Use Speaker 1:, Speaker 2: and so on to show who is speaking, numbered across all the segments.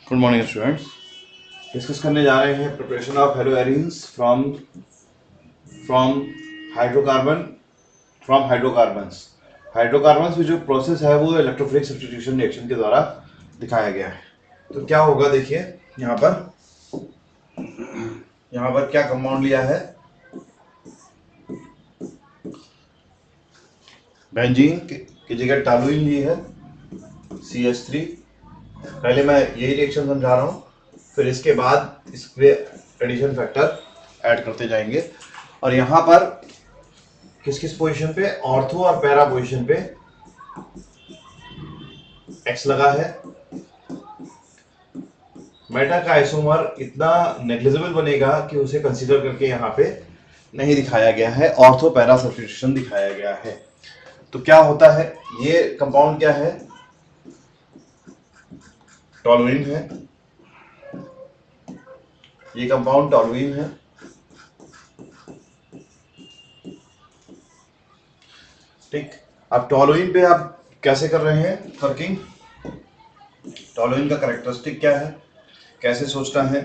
Speaker 1: Good morning students. Discuss करने जा रहे हैं preparation of हेलोएरिन्स from hydrocarbon from hydrocarbons. Hydrocarbons में जो प्रोसेस है वो इलेक्ट्रोफिलिक सब्स्टिट्यूशन रिएक्शन के द्वारा दिखाया गया है। तो क्या होगा देखिए, यहाँ पर क्या कंपाउंड लिया है, बेंजीन की जगह टॉलुइन ली है CH3। पहले मैं यही रिएक्शन समझा रहा हूँ, फिर इसके बाद इसमें एडिशन फैक्टर ऐड करते जाएंगे। और यहाँ पर किस किस पोजीशन पे, ऑर्थो और पैरा पोजीशन पे X लगा है। मेटा का आइसोमर इतना नेग्लिजिबल बनेगा कि उसे कंसीडर करके यहाँ पे नहीं दिखाया गया है, ऑर्थो पैरा सब्स्टिट्यूशन दिखाया गया है। तो क्या होता है, ये कंपाउंड क्या है, टॉलुइन है। ये कंपाउंड टॉलुइन है। ठीक, अब टॉलुइन पे आप कैसे कर रहे हैं वर्किंग, टॉलुइन का कैरेक्टरिस्टिक क्या है, कैसे सोचना है।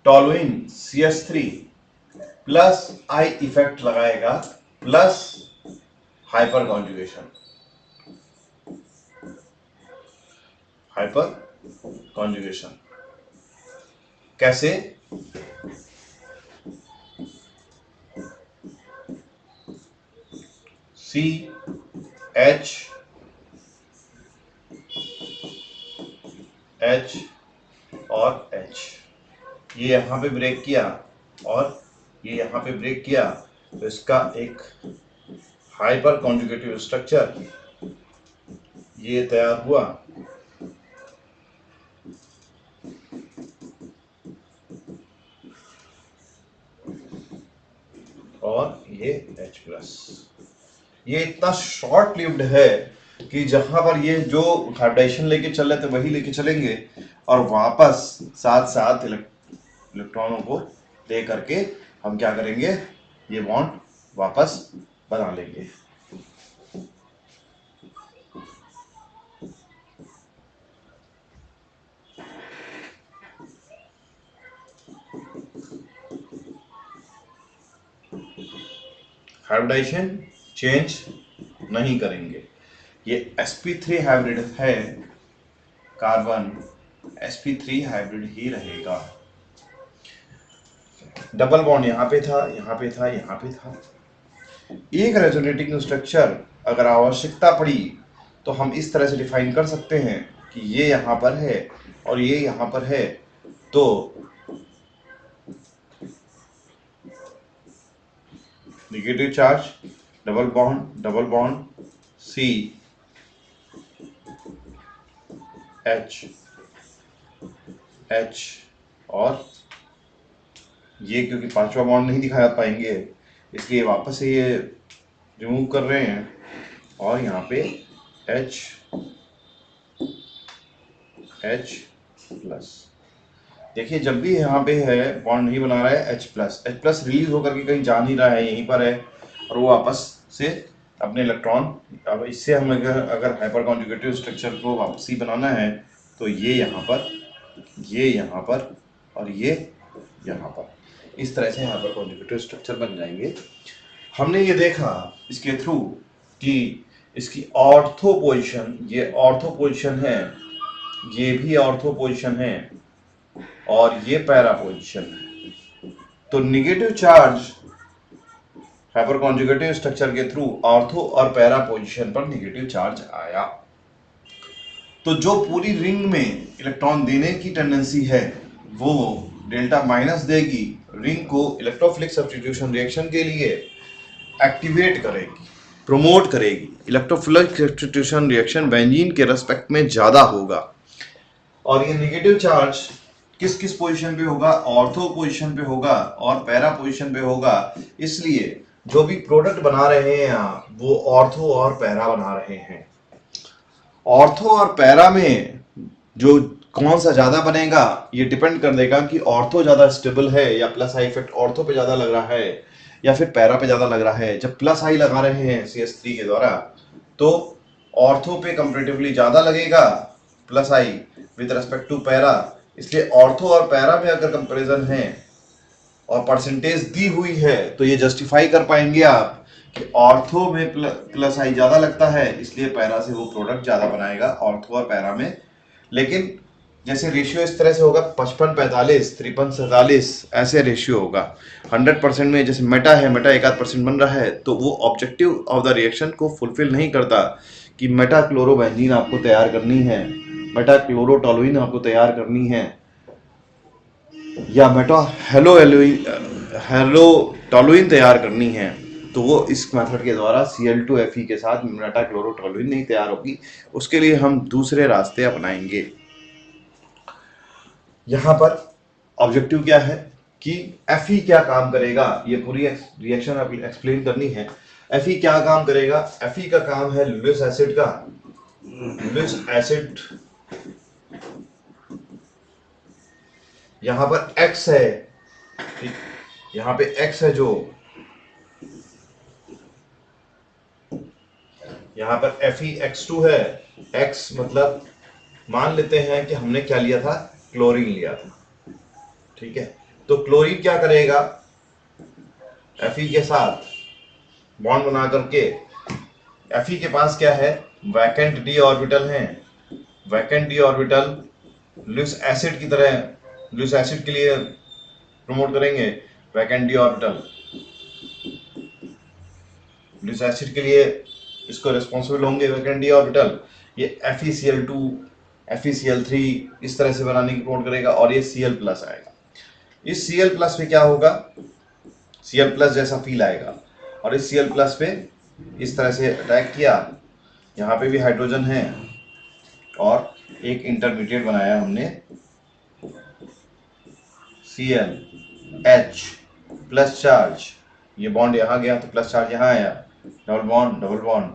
Speaker 1: Toluene CH3 plus I effect लगाएगा plus hyper conjugation. Hyper conjugation कैसे, CH H और H, ये यहाँ पे ब्रेक किया और ये यहाँ पे ब्रेक किया, तो इसका एक हाइपर कॉन्जुगेटिव स्ट्रक्चर ये तैयार हुआ। और ये H+, ये इतना शॉर्ट लिव्ड है कि जहां पर ये जो हाइब्रिडाइजेशन लेके चल रहे थे वही लेके चलेंगे और वापस साथ साथ इलेक्ट्रॉनों को दे करके हम क्या करेंगे, ये बॉन्ड वापस बना लेंगे। हाइब्रिडाइजेशन चेंज नहीं करेंगे। ये sp3 हाइब्रिड है, कार्बन sp3 हाइब्रिड ही रहेगा। डबल बॉन्ड यहाँ पे था, यहाँ पे था, यहाँ पे था। एक रेजोनेटिंग स्ट्रक्चर अगर आवश्यकता पड़ी तो हम इस तरह से डिफाइन कर सकते हैं कि ये यहाँ पर है और ये यहाँ पर है, तो negative charge, double bond C H और ये क्योंकि पांचवा बॉन्ड नहीं दिखा पाएंगे इसलिए वापस से ये रिमूव कर रहे हैं और यहाँ पे H+। देखिए जब भी यहाँ पे है बॉन्ड नहीं बना रहा है H+ रिलीज होकर के कहीं जा नहीं रहा है, यहीं पर है और वो वापस से अपने इलेक्ट्रॉन, अब इससे हम अगर हाइपर कॉन्जुगेटिव स्ट्रक्चर को वापसी बनाना है तो ये यहाँ पर, ये यहाँ पर और ये यहाँ पर, इस तरह से हाइपर कॉन्जुगेटिव स्ट्रक्चर बन जाएंगे। हमने ये देखा इसके थ्रू कि इसकी ऑर्थो पोजीशन, ये ऑर्थो पोजीशन है, ये भी ऑर्थो पोजीशन है और ये पैरा पोजीशन है। तो negative charge hyper conjugative structure के थ्रू ऑर्थो और पैरा पोजीशन पर नेगेटिव चार्ज आया। तो जो पूरी रिंग में इलेक्ट्रॉन देने की टेंडेंसी है वो डेल्टा माइनस देगी, रिंग को इलेक्ट्रोफिलिक सब्स्टिट्यूशन रिएक्शन के लिए एक्टिवेट करेगी, प्रमोट करेगी। इलेक्ट्रोफिलिक सब्स्टिट्यूशन रिएक्शन बेंजीन के रेस्पेक्ट में ज्यादा होगा। और ये नेगेटिव चार्ज किस किस पोजीशन पे होगा, ऑर्थो पोजीशन पे होगा और पैरा पोजीशन पे होगा। इसलिए जो भी प्रोडक्ट बना रहे हैं यहाँ वो ऑर्थो और पैरा बना रहे हैं। ऑर्थो और पैरा में जो कौन सा ज्यादा बनेगा ये डिपेंड कर देगा कि ऑर्थो ज्यादा स्टेबल है या प्लस आई इफेक्ट ऑर्थो पे ज्यादा लग रहा है या फिर पैरा पे ज्यादा लग रहा है। जब प्लस आई लगा रहे हैं CH3 के द्वारा तो ऑर्थो पे कंपैरेटिवली ज्यादा लगेगा plus I with respect to para, इसलिए ऑर्थो और पैरा में अगर कंपैरिजन है और परसेंटेज दी हुई है तो ये जस्टिफाई कर पाएंगे आप कि ऑर्थो में प्लस आई ज्यादा लगता है, इसलिए पैरा से वो प्रोडक्ट ज्यादा बनाएगा ऑर्थो और पैरा में। लेकिन जैसे रेशियो इस तरह से होगा 55-45, 53-47, ऐसे रेशियो होगा। 100% में जैसे मेटा है, मेटा 1-8% बन रहा है, तो वो ऑब्जेक्टिव ऑफ द रिएक्शन को फुलफिल नहीं करता कि मेटा क्लोरोबेंजीन आपको तैयार करनी है, मेटा क्लोरोटोलुइन आपको तैयार करनी है, या मेटा हेलो टोलुइन तैयार करनी है। तो वो इस मेथड के द्वारा Cl2Fe के साथ मेटा क्लोरोटोलुइन नहीं तैयार होगी, उसके लिए हम दूसरे रास्ते अपनाएंगे। यहाँ पर ऑब्जेक्टिव क्या है कि Fe क्या काम करेगा, ये पूरी रिएक्शन एक्सप्लेन करनी है। Fe क्या काम करेगा? Fe का काम है लुइस एसिड का, लुइस एसिड यहां पर X है, ठीक, यहां पे X है, जो यहां पर FeX2 है। X मतलब मान लेते हैं कि हमने क्या लिया था, क्लोरीन लिया था, ठीक है। तो क्लोरीन क्या करेगा, Fe के साथ बॉन्ड बना करके, Fe के पास क्या है, वैकेंट डी ऑर्बिटल है, vacant D orbital Lewis acid की तरह, लुइस एसिड के लिए प्रमोट करेंगे vacant D orbital, Lewis acid के लिए इसको रिस्पॉन्सिबल होंगे वैकेंट डी ऑर्बिटल। ये FeCl2 FeCl3 इस तरह से बनाने की प्रमोट करेगा और ये Cl प्लस आएगा। इस Cl प्लस पे क्या होगा, Cl प्लस जैसा फील आएगा, और इस Cl प्लस पे इस तरह से अटैक किया, यहाँ पे भी हाइड्रोजन है और एक इंटरमीडिएट बनाया हमने ClH प्लस चार्ज, ये बॉन्ड यहाँ गया तो प्लस चार्ज यहाँ आया, डबल बॉन्ड डबल बॉन्ड।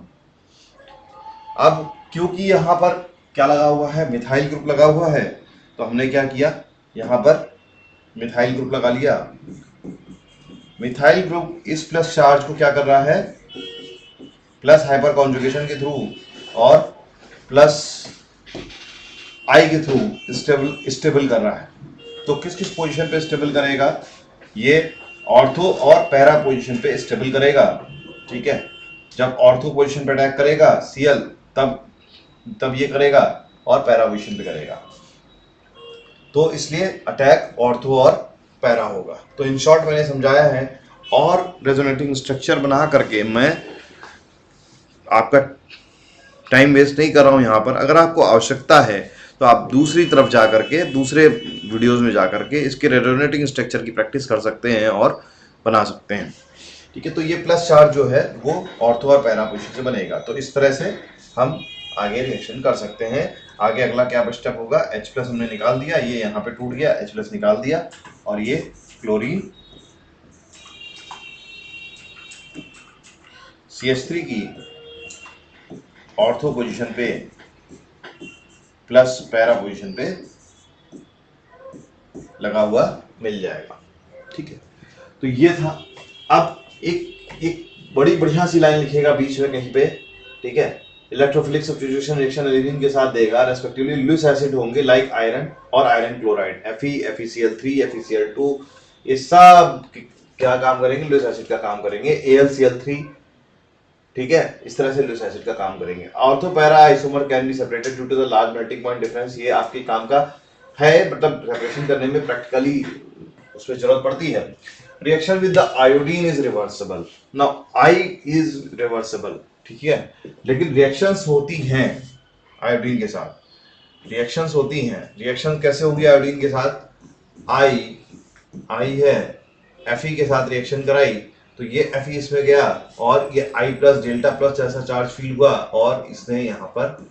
Speaker 1: अब क्योंकि यहाँ पर क्या लगा हुआ है, मिथाइल ग्रुप लगा हुआ है, तो हमने क्या किया, यहाँ पर मिथाइल ग्रुप लगा लिया। मिथाइल ग्रुप इस प्लस चार्ज को क्या कर रहा है, प्लस हाइपर कॉन्जुगेशन के थ्रू और प्लस आई के थ्रू स्टेबल कर रहा है। तो किस किस पोजीशन पे स्टेबल करेगा, ये ऑर्थो और पैरा पोजीशन पे स्टेबल करेगा, ठीक है। जब ऑर्थो पोजीशन पे अटैक करेगा Cl, तब ये करेगा, और पैरा पोजीशन पे करेगा, तो इसलिए अटैक ऑर्थो और पैरा होगा। तो इन शॉर्ट मैंने समझाया है, और रेजोनेटिंग स्ट्रक्चर बना करके मैं आपका टाइम वेस्ट नहीं कर रहा हूं यहाँ पर। अगर आपको आवश्यकता है तो आप दूसरी तरफ जा करके, दूसरे वीडियोस में जा करके इसके रेजोनेटिंग स्ट्रक्चर की प्रैक्टिस कर सकते हैं और बना सकते हैं, ठीक है। तो ये प्लस चार्ज जो है वो ऑर्थो और पैरा पोजीशन से बनेगा। तो इस तरह से हम आगे रिएक्शन कर सकते हैं। आगे अगला क्या स्टेप होगा, H प्लस हमने निकाल दिया, ये यहाँ पे टूट गया, H प्लस निकाल दिया, और ये क्लोरीन CH3 की ऑर्थो पोजीशन पे प्लस पैरा पोजीशन पे लगा हुआ मिल जाएगा, ठीक है। तो ये था। अब एक बड़ी बढ़िया सी लाइन लिखेगा बीच में कहीं पे, ठीक है। इलेक्ट्रोफिलिक सब्स्टिट्यूशन रिएक्शन एलिनिन के साथ देगा, रेस्पेक्टिवली लुइस एसिड होंगे लाइक आयरन और iron chloride, Fe, FeCl3, FeCl2, ये सब क्या काम करेंगे, लुइस एसिड का काम करेंगे, AlCl3, ठीक है। इस तरह से लुइस एसिड का काम करेंगे। Ortho para isomer can be separated due to the large melting point difference, ये आपके काम का है, मतलब सेपरेशन करने में प्रैक्टिकली उसमें जरूरत पड़ती है। Reaction with the iodine is reversible, now I is reversible, ठीक है। लेकिन रिएक्शंस होती हैं आयोडीन के साथ, रिएक्शंस होती हैं। रिएक्शन कैसे होगी आयोडीन के साथ, आई है, Fe के साथ रिएक्शन कराई, तो ये Fe इसमें गया और ये I प्लस डेल्टा प्लस जैसा चार्ज फील हुआ, और इसने यहाँ पर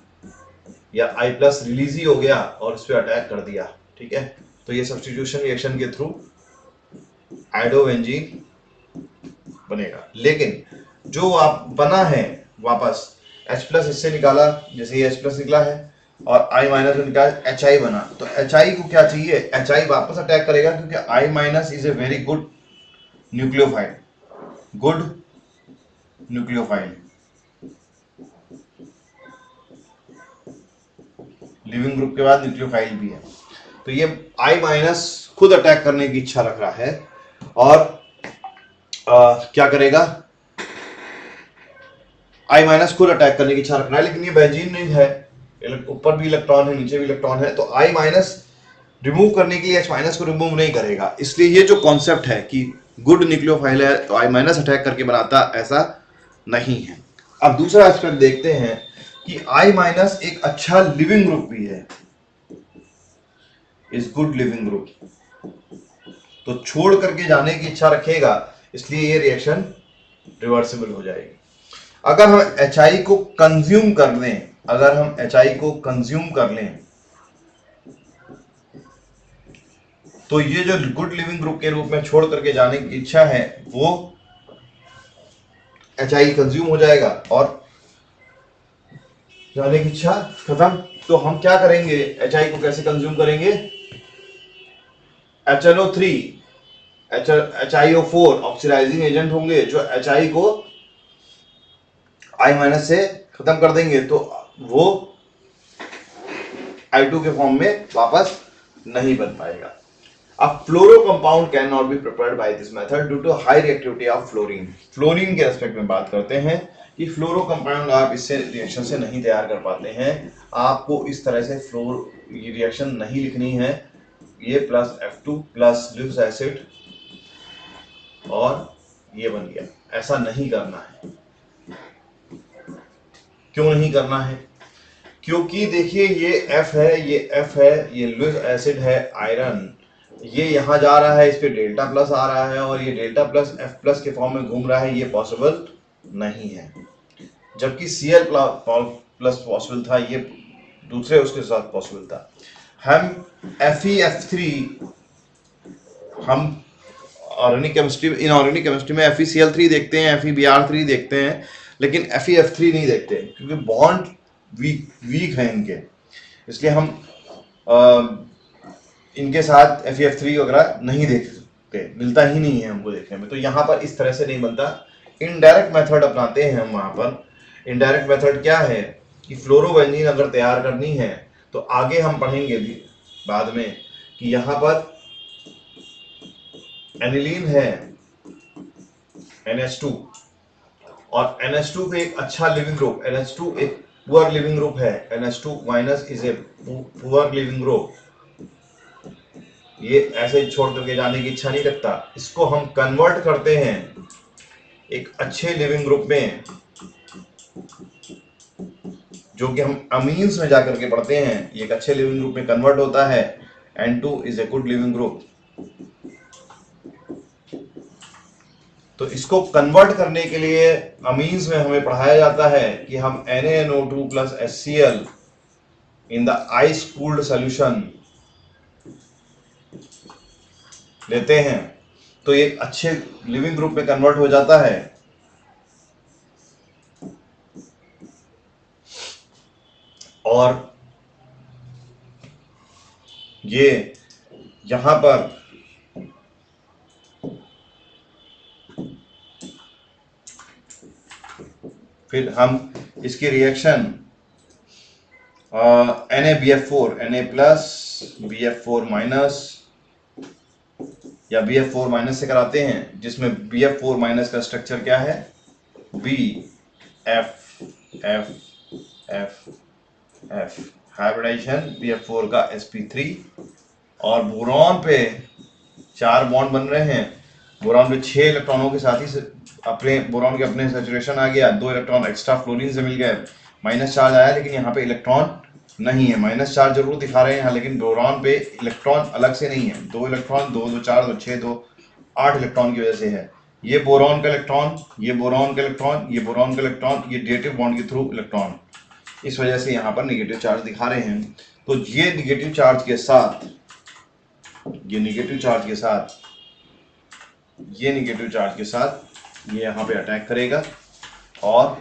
Speaker 1: या I प्लस रिलीज ही हो गया और इस पर अटैक कर दिया, ठीक है। तो ये सब्स्टिट्यूशन रिएक्शन के थ्रू आयोडोबेंजीन बनेगा। लेकिन जो आप बना है वापस H प्लस इससे निकाला, जैसे ये H प्लस निकला है और I माइनस में निकाला HI बना, तो HI को क्या चाहिए, HI वापस अटैक करेगा, क्योंकि I minus is a very good nucleophile, good nucleophile, leaving group के बाद न्यूक्लियोफाइल भी है। तो ये I- खुद अटैक करने की इच्छा रख रहा है और क्या करेगा, I- खुद अटैक करने की इच्छा रख रहा है, लेकिन ये बेंजीन नहीं है, ऊपर भी इलेक्ट्रॉन है नीचे भी इलेक्ट्रॉन है, तो I- रिमूव करने के लिए H- को रिमूव नहीं करेगा। इसलिए ये जो कॉन्सेप्ट है कि गुड न्यूक्लियोफाइल है तो I- अटैक करके बनाता, ऐसा नहीं है। अब दूसरा एस्पेक्ट देखते हैं कि I- एक अच्छा लिविंग ग्रुप भी है, इज गुड लिविंग ग्रुप, तो छोड़ करके जाने की इच्छा रखेगा, इसलिए ये रिएक्शन रिवर्सिबल हो जाएगी। अगर हम HI को कंज्यूम कर लें, अगर हम HI को कंज्यूम कर लें, तो ये जो गुड लिविंग ग्रुप के रूप में छोड़ करके जाने की इच्छा है वो HI कंज्यूम हो जाएगा और जाने की इच्छा खत्म। तो हम क्या करेंगे, HI को कैसे कंज्यूम करेंगे, HNO3 HiO4 ऑक्सीडाइजिंग एजेंट होंगे जो HI को I- से खत्म कर देंगे, तो वो I2 के फॉर्म में वापस नहीं बन पाएगा। अब fluoro compound can not be prepared by this method due to high reactivity of fluorine. Fluorine के एस्पेक्ट में बात करते हैं कि फ्लोरो कंपाउंड आप इससे रिएक्शन से नहीं तैयार कर पाते हैं। आपको इस तरह से ये रिएक्शन नहीं लिखनी है, ये plus F2 plus lives acid और ये बन गया, ऐसा नहीं करना है। क्यों नहीं करना है, क्योंकि देखिए ये F है, ये F है, ये लिव्स एसिड है आयरन, ये यहां जा रहा है, इस पे डेल्टा प्लस आ रहा है और ये डेल्टा प्लस F प्लस के फॉर्म में घूम रहा है, ये पॉसिबल नहीं है। जबकि Cl प्लस पॉसिबल था, ये दूसरे उसके साथ पॉसिबल था। हम FeF3 हम ऑर्गेनिक केमिस्ट्री, इनऑर्गेनिक केमिस्ट्री में FeCl3 देखते हैं, FeBr3 देखते हैं, लेकिन FeF3 नहीं देखते क्योंकि बॉन्ड वीक है इनके, इसलिए हम इनके साथ FeF3 वगैरह नहीं देखते, मिलता ही नहीं है हमको देखने में। तो यहाँ पर इस तरह से नहीं बनता, इनडायरेक्ट मेथड अपनाते हैं हम वहाँ पर। इनडायरेक्ट मेथड क्या है कि फ्लोरोबेंजीन अगर तैयार करनी है तो आगे हम पढ़ेंगे भी बाद में कि यहाँ पर एनिलीन है NH2 और NH2 पे एक अच्छा लिविंग ग्रुप, NH2 एक पुअर लिविंग ग्रुप है, NH2- is a poor leaving group, ये ऐसे छोड़ करके जाने की इच्छा नहीं रखता। इसको हम कन्वर्ट करते हैं एक अच्छे लिविंग ग्रुप में, जो कि हम अमीन्स में जाकर के पढ़ते हैं, ये एक अच्छे लिविंग ग्रुप में कन्वर्ट होता है। N2 is a good leaving group. तो इसको कन्वर्ट करने के लिए अमीन्स में हमें पढ़ाया जाता है कि हम NaNO2 plus HCl in the ice cooled solution लेते हैं, तो ये अच्छे लिविंग ग्रुप में कन्वर्ट हो जाता है। और ये यहां पर फिर हम इसकी reaction NaBF4 Na plus BF4 minus या BF4 माइनस से कराते हैं, जिसमें BF4 माइनस का स्ट्रक्चर क्या है, BF हाइब्रिडाइजेशन BF4 का sp3 और बोरॉन पे 4 बॉन्ड बन रहे हैं, बोरॉन पे 6 इलेक्ट्रॉनों के साथ ही अपने बोरॉन के अपने सैचुरेशन आ गया, 2 इलेक्ट्रॉन एक्स्ट्रा फ्लोरीन से मिल गए, माइनस चार्ज आया, लेकिन यहाँ पे इलेक्ट्रॉन नहीं है, माइनस चार्ज जरूर दिखा रहे हैं यहाँ, लेकिन बोरॉन पे इलेक्ट्रॉन अलग से नहीं है, 2 इलेक्ट्रॉन, 2 2 4 2 6 2 8 इलेक्ट्रॉन की वजह से है। ये बोरॉन का इलेक्ट्रॉन, ये बोरॉन का इलेक्ट्रॉन, ये बोरॉन का इलेक्ट्रॉन, ये डेटिव बॉन्ड के थ्रू इलेक्ट्रॉन, इस वजह से यहाँ पर निगेटिव चार्ज दिखा रहे हैं। तो ये निगेटिव चार्ज के साथ, ये निगेटिव चार्ज के साथ, ये निगेटिव चार्ज के साथ ये यहाँ पे अटैक करेगा और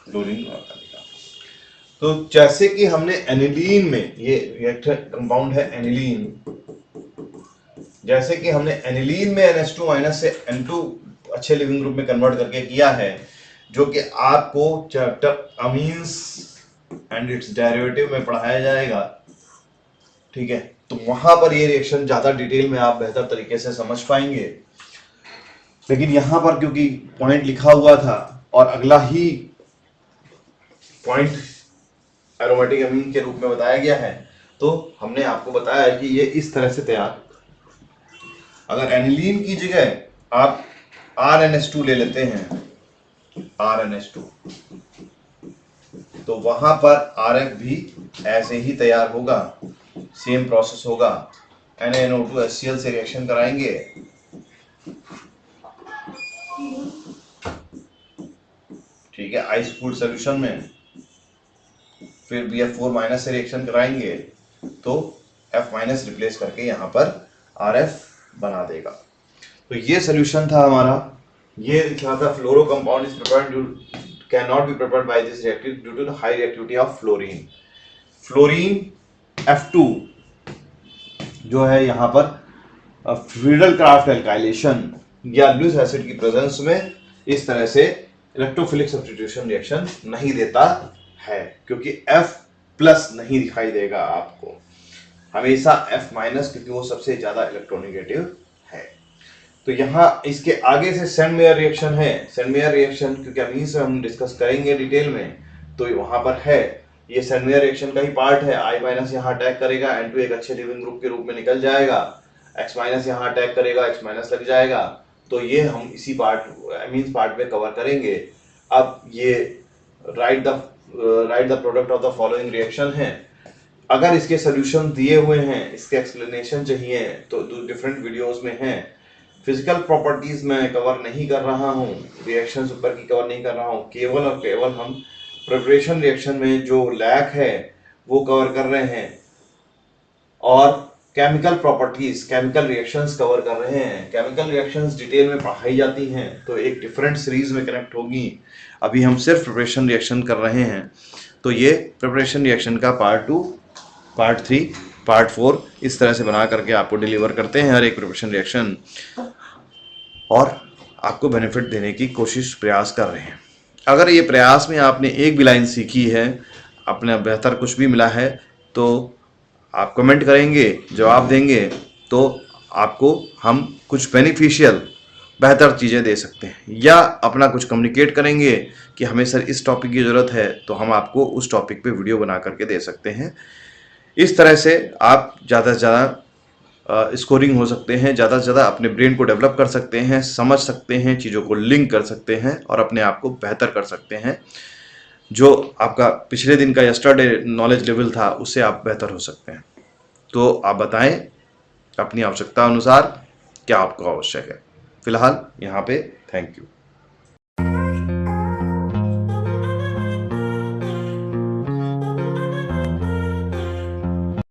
Speaker 1: क्लोरीन करेगा। तो जैसे कि हमने एनिलीन में, ये रिएक्टर कंपाउंड है एनिलीन, जैसे कि हमने एनिलीन में NH2- से N2 अच्छे लिविंग ग्रुप में कन्वर्ट करके किया है, जो कि आपको chapter amines and it's derivative में पढ़ाया जाएगा, ठीक है। तो वहां पर ये रिएक्शन ज्यादा डिटेल में आप बेहतर तरीके से समझ पाएंगे। लेकिन यहां पर क्योंकि पॉइंट लिखा हुआ था और अगला ही पॉइंट एरोमेटिक अमीन के रूप में बताया गया है, तो हमने आपको बताया कि ये इस तरह से तैयार, अगर एनिलीन की जगह आप RNH2 ले लेते हैं, RNH2, तो वहां पर RF भी ऐसे ही तैयार होगा, सेम प्रोसेस होगा। NaNO2HCl से रिएक्शन कराएंगे, ठीक है, आइस कूल्ड सॉल्यूशन में, फिर BF4- से रिएक्शन कराएंगे तो F- रिप्लेस करके यहाँ पर RF बना देगा। तो ये सॉल्यूशन था हमारा। ये लिखा था fluoro compound is prepared can not be prepared by this reactor due to the high reactivity of fluorine. Fluorine F2 जो है यहाँ पर फ्रीडल क्राफ्ट एल्काइलेशन या लुईस एसिड की प्रेजेंस में इस तरह से इलेक्ट्रोफिलिक सब्स्टिट्यूशन रिएक्शन नहीं देता है, क्योंकि F+ नहीं दिखाई देगा आपको, हमेशा F-, क्योंकि वो सबसे ज्यादा इलेक्ट्रोनेगेटिव है। तो यहाँ इसके आगे से सेंडमेयर रिएक्शन है। सेंडमेयर रिएक्शन क्योंकि अमीन से हम डिस्कस करेंगे डिटेल में, तो वहां पर है, ये सेंडमेयर रिएक्शन का ही पार्ट है। I- यहाँ अटैक करेगा, N2 एक अच्छे लिविंग ग्रुप के रूप में निकल जाएगा, X- यहाँ अटैक करेगा, X- लग जाएगा। तो ये हम इसी पार्ट अमीन्स पार्ट में कवर करेंगे। अब ये right the product of the following reaction है। अगर इसके सोल्यूशन दिए हुए हैं, इसके एक्सप्लेनेशन चाहिए तो डिफरेंट वीडियोस में हैं। फिजिकल प्रॉपर्टीज में कवर नहीं कर रहा हूँ, रिएक्शंस ऊपर की कवर नहीं कर रहा हूँ, केवल और केवल हम प्रिपरेशन रिएक्शन में जो लैक है वो कवर कर रहे हैं, और chemical properties, chemical reactions cover कर रहे हैं। केमिकल रिएक्शंस डिटेल में पढ़ाई जाती हैं तो एक डिफरेंट सीरीज में कनेक्ट होगी। अभी हम सिर्फ प्रिपरेशन रिएक्शन कर रहे हैं, तो ये प्रिपरेशन रिएक्शन का पार्ट 2, पार्ट 3, पार्ट 4 इस तरह से बना करके आपको डिलीवर करते हैं हर एक प्रिपरेशन रिएक्शन, और आपको बेनिफिट देने की कोशिश प्रयास कर रहे हैं। अगर ये प्रयास में आपने एक भी लाइन सीखी है, अपने बेहतर कुछ भी मिला है, तो आप कमेंट करेंगे, जवाब देंगे, तो आपको हम कुछ बेनिफिशियल बेहतर चीज़ें दे सकते हैं, या अपना कुछ कम्युनिकेट करेंगे कि हमें सर इस टॉपिक की ज़रूरत है, तो हम आपको उस टॉपिक पे वीडियो बना करके दे सकते हैं। इस तरह से आप ज़्यादा से ज़्यादा स्कोरिंग हो सकते हैं, ज़्यादा से ज़्यादा अपने ब्रेन को डेवलप कर सकते हैं, समझ सकते हैं, चीज़ों को लिंक कर सकते हैं और अपने आप को बेहतर कर सकते हैं। जो आपका पिछले दिन का यस्टरडे नॉलेज लेवल था उससे आप बेहतर हो सकते हैं। तो आप बताएं अपनी आवश्यकता अनुसार क्या आपको आवश्यक है। फिलहाल यहाँ पे थैंक यू।